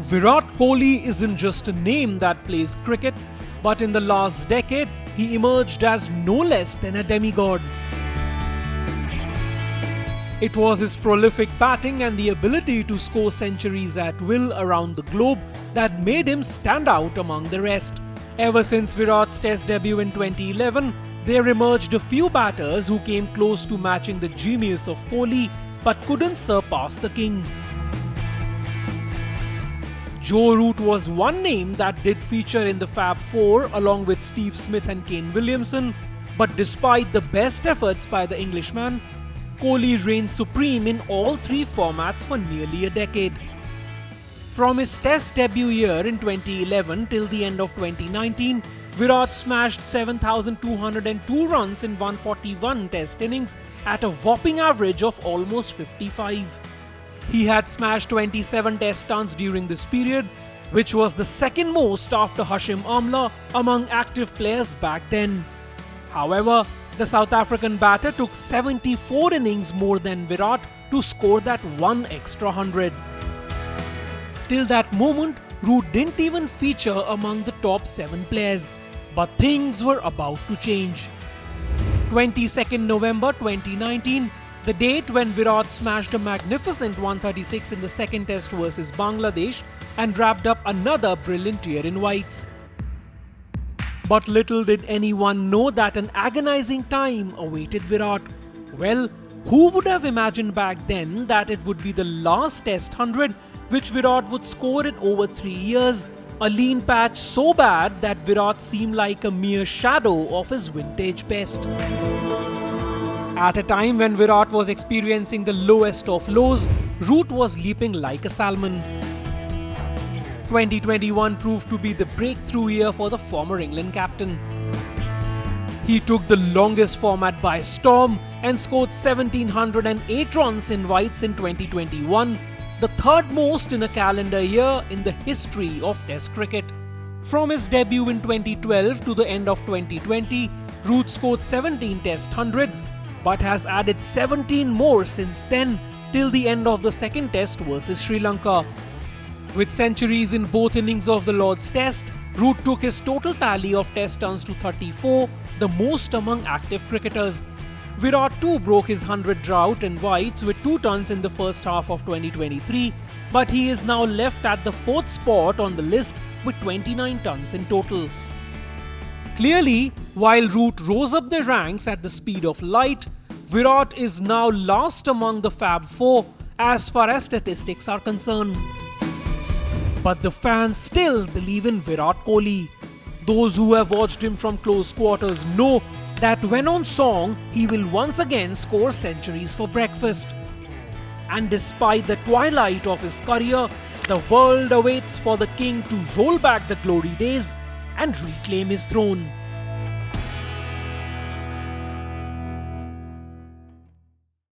Virat Kohli isn't just a name that plays cricket, but in the last decade, he emerged as no less than a demigod. It was his prolific batting and the ability to score centuries at will around the globe that made him stand out among the rest. Ever since Virat's Test debut in 2011, there emerged a few batters who came close to matching the genius of Kohli but couldn't surpass the king. Joe Root was one name that did feature in the Fab Four along with Steve Smith and Kane Williamson, but despite the best efforts by the Englishman, Kohli reigned supreme in all three formats for nearly a decade. From his Test debut year in 2011 till the end of 2019, Virat smashed 7,202 runs in 141 Test innings at a whopping average of almost 55. He had smashed 27 Test tons during this period, which was the second most after Hashim Amla among active players back then. However, the South African batter took 74 innings more than Virat to score that one extra 100. Till that moment, Root didn't even feature among the top 7 players. But things were about to change. 22nd November 2019, the date when Virat smashed a magnificent 136 in the second test versus Bangladesh and wrapped up another brilliant year in whites. But little did anyone know that an agonizing time awaited Virat. Well, who would have imagined back then that it would be the last Test 100 which Virat would score in over 3 years? A lean patch so bad that Virat seemed like a mere shadow of his vintage best. At a time when Virat was experiencing the lowest of lows, Root was leaping like a salmon. 2021 proved to be the breakthrough year for the former England captain. He took the longest format by storm and scored 1,708 runs in whites in 2021, the third most in a calendar year in the history of Test cricket. From his debut in 2012 to the end of 2020, Root scored 17 Test hundreds, but has added 17 more since then till the end of the second Test versus Sri Lanka. With centuries in both innings of the Lord's Test, Root took his total tally of Test runs to 34, the most among active cricketers. Virat too broke his 100 drought in whites with 2 tons in the first half of 2023, but he is now left at the 4th spot on the list with 29 tons in total. Clearly, while Root rose up the ranks at the speed of light, Virat is now last among the Fab Four as far as statistics are concerned. But the fans still believe in Virat Kohli. Those who have watched him from close quarters know that when on song, he will once again score centuries for breakfast. And despite the twilight of his career, the world awaits for the king to roll back the glory days and reclaim his throne.